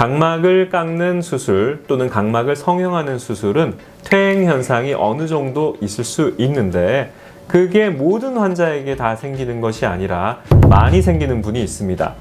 각막을 깎는 수술 또는 각막을 성형하는 수술은 퇴행 현상이 어느 정도 있을 수 있는데 그게 모든 환자에게 다 생기는 것이 아니라 많이 생기는 분이 있습니다.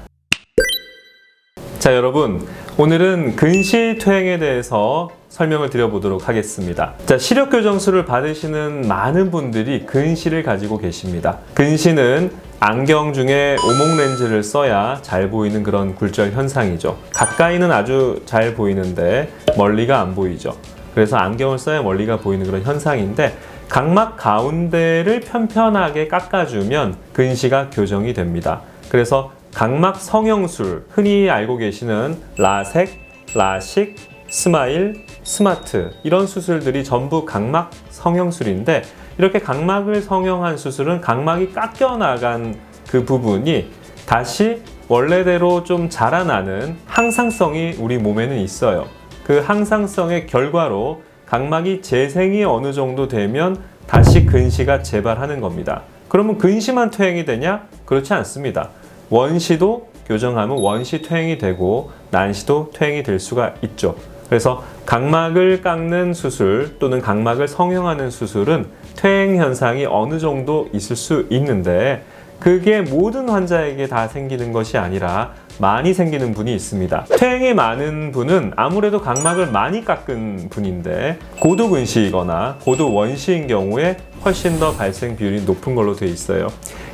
자, 여러분, 오늘은 근시 퇴행에 대해서 설명을 드려보도록 하겠습니다. 자, 시력 교정술을 받으시는 많은 분들이 근시를 가지고 계십니다. 근시는 안경 중에 오목 렌즈를 써야 잘 보이는 그런 굴절 현상이죠. 가까이는 아주 잘 보이는데 멀리가 안 보이죠. 그래서 안경을 써야 멀리가 보이는 그런 현상인데 각막 가운데를 편편하게 깎아주면 근시가 교정이 됩니다. 그래서 각막 성형술, 흔히 알고 계시는 라섹, 라식, 스마일, 스마트 이런 수술들이 전부 각막 성형술인데 이렇게 각막을 성형한 수술은 각막이 깎여 나간 그 부분이 다시 원래대로 좀 자라나는 항상성이 우리 몸에는 있어요. 그 항상성의 결과로 각막이 재생이 어느 정도 되면 다시 근시가 재발하는 겁니다. 그러면 근시만 퇴행이 되냐? 그렇지 않습니다. 원시도 교정하면 원시 퇴행이 되고 난시도 퇴행이 될 수가 있죠. 그래서 각막을 깎는 수술 또는 각막을 성형하는 수술은 퇴행 현상이 어느 정도 있을 수 있는데 그게 모든 환자에게 다 생기는 것이 아니라 많이 생기는 분이 있습니다. 퇴행이 많은 분은 아무래도 각막을 많이 깎은 분인데 고도근시이거나 고도원시인 경우에 훨씬 더 발생 비율이 높은 걸로 되어 있어요.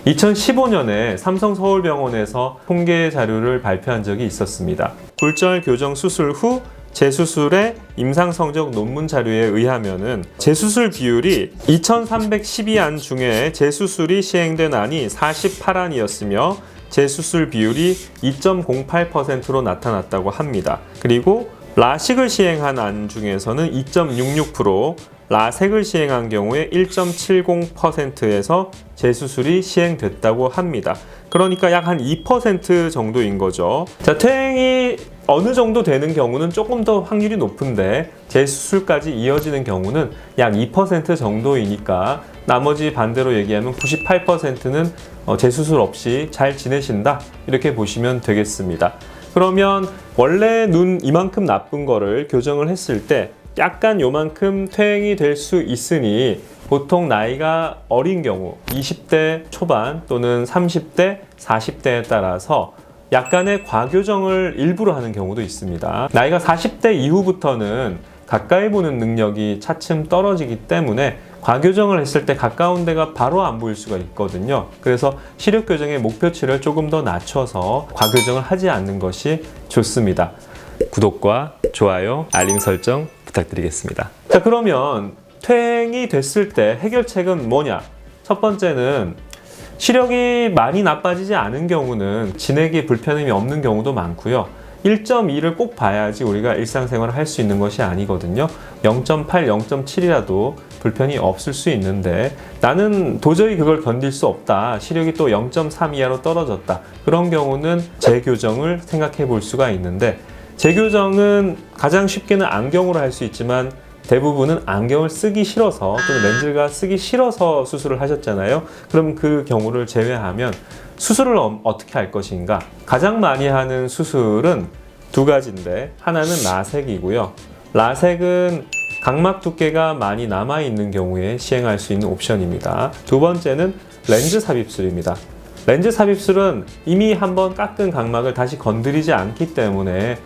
2015년에 삼성서울병원에서 통계 자료를 발표한 적이 있었습니다. 굴절 교정 수술 후 재수술의 임상성적 논문 자료에 의하면은 재수술 비율이 2312안 중에 재수술이 시행된 안이 48안이었으며 재수술 비율이 2.08%로 나타났다고 합니다. 그리고 라식을 시행한 안 중에서는 2.66%, 라섹을 시행한 경우에 1.70%에서 재수술이 시행됐다고 합니다. 그러니까 약 한 2% 정도인 거죠. 자, 퇴행이 어느 정도 되는 경우는 조금 더 확률이 높은데 재수술까지 이어지는 경우는 약 2% 정도이니까 나머지 반대로 얘기하면 98%는 재수술 없이 잘 지내신다 이렇게 보시면 되겠습니다. 그러면 원래 눈 이만큼 나쁜 거를 교정을 했을 때 약간 요만큼 퇴행이 될 수 있으니 보통 나이가 어린 경우 20대 초반 또는 30대, 40대에 따라서 약간의 과교정을 일부러 하는 경우도 있습니다. 나이가 40대 이후부터는 가까이 보는 능력이 차츰 떨어지기 때문에 과교정을 했을 때 가까운 데가 바로 안 보일 수가 있거든요. 그래서 시력 교정의 목표치를 조금 더 낮춰서 과교정을 하지 않는 것이 좋습니다. 구독과 좋아요, 알림 설정 부탁드리겠습니다. 자, 그러면 퇴행이 됐을 때 해결책은 뭐냐? 첫 번째는 시력이 많이 나빠지지 않은 경우는 지내기 불편함이 없는 경우도 많고요. 1.2를 꼭 봐야지 우리가 일상생활을 할 수 있는 것이 아니거든요. 0.8, 0.7이라도 불편이 없을 수 있는데 나는 도저히 그걸 견딜 수 없다. 시력이 또 0.3 이하로 떨어졌다. 그런 경우는 재교정을 생각해 볼 수가 있는데 재교정은 가장 쉽게는 안경으로 할 수 있지만 대부분은 안경을 쓰기 싫어서 또는 렌즈가 쓰기 싫어서 수술을 하셨잖아요. 그럼 그 경우를 제외하면 수술을 어떻게 할 것인가? 가장 많이 하는 수술은 두 가지인데 하나는 라섹이고요. 라섹은 각막 두께가 많이 남아있는 경우에 시행할 수 있는 옵션입니다. 두 번째는 렌즈 삽입술입니다. 렌즈 삽입술은 이미 한번 깎은 각막을 다시 건드리지 않기 때문에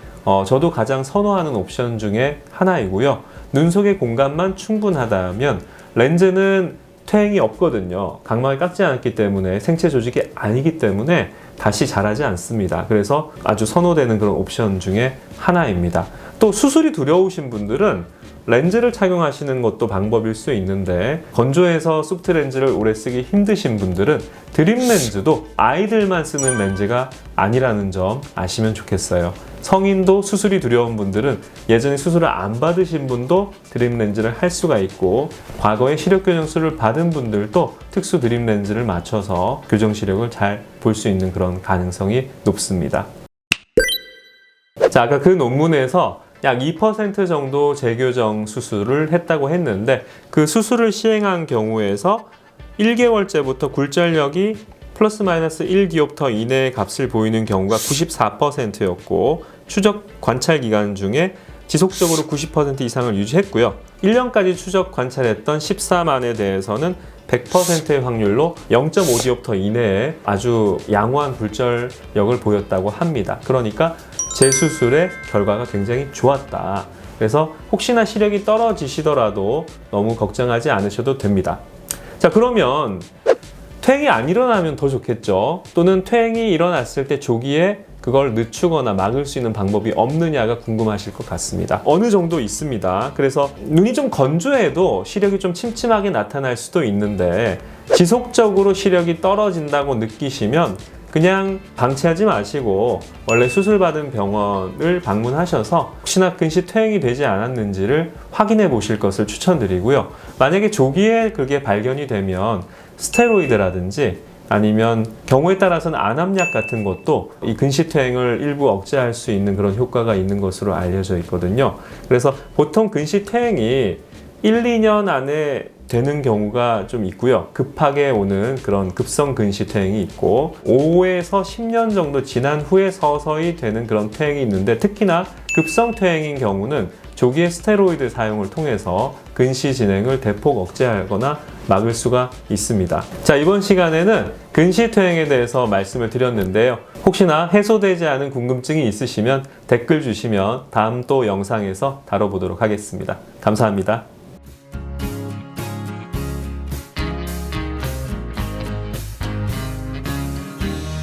저도 가장 선호하는 옵션 중에 하나이고요. 눈 속의 공간만 충분하다면 렌즈는 퇴행이 없거든요. 각막을 깎지 않았기 때문에 생체 조직이 아니기 때문에 다시 자라지 않습니다. 그래서 아주 선호되는 그런 옵션 중에 하나입니다. 또 수술이 두려우신 분들은 렌즈를 착용하시는 것도 방법일 수 있는데 건조해서 소프트 렌즈를 오래 쓰기 힘드신 분들은 드림 렌즈도 아이들만 쓰는 렌즈가 아니라는 점 아시면 좋겠어요. 성인도 수술이 두려운 분들은 예전에 수술을 안 받으신 분도 드림 렌즈를 할 수가 있고 과거에 시력 교정술을 받은 분들도 특수 드림 렌즈를 맞춰서 교정 시력을 잘 볼 수 있는 그런 가능성이 높습니다. 자, 아까 그 논문에서 약 2% 정도 재교정 수술을 했다고 했는데 그 수술을 시행한 경우에서 1개월째부터 굴절력이 플러스 마이너스 1디옵터 이내의 값을 보이는 경우가 94%였고 추적 관찰 기간 중에 지속적으로 90% 이상을 유지했고요. 1년까지 추적 관찰했던 14만에 대해서는 100%의 확률로 0.5디옵터 이내에 아주 양호한 불절력을 보였다고 합니다. 그러니까 재수술의 결과가 굉장히 좋았다. 그래서 혹시나 시력이 떨어지시더라도 너무 걱정하지 않으셔도 됩니다. 자, 그러면 퇴행이 안 일어나면 더 좋겠죠. 또는 퇴행이 일어났을 때 조기에 그걸 늦추거나 막을 수 있는 방법이 없느냐가 궁금하실 것 같습니다. 어느 정도 있습니다. 그래서 눈이 좀 건조해도 시력이 좀 침침하게 나타날 수도 있는데 지속적으로 시력이 떨어진다고 느끼시면 그냥 방치하지 마시고 원래 수술받은 병원을 방문하셔서 혹시나 근시 퇴행이 되지 않았는지를 확인해 보실 것을 추천드리고요. 만약에 조기에 그게 발견이 되면 스테로이드라든지 아니면 경우에 따라서는 안압약 같은 것도 이 근시퇴행을 일부 억제할 수 있는 그런 효과가 있는 것으로 알려져 있거든요. 그래서 보통 근시퇴행이 1, 2년 안에 되는 경우가 좀 있고요. 급하게 오는 그런 급성 근시퇴행이 있고 5에서 10년 정도 지난 후에 서서히 되는 그런 퇴행이 있는데 특히나 급성 퇴행인 경우는 조기에 스테로이드 사용을 통해서 근시 진행을 대폭 억제하거나 막을 수가 있습니다. 자, 이번 시간에는 근시 퇴행에 대해서 말씀을 드렸는데요. 혹시나 해소되지 않은 궁금증이 있으시면 댓글 주시면 다음 또 영상에서 다뤄보도록 하겠습니다. 감사합니다.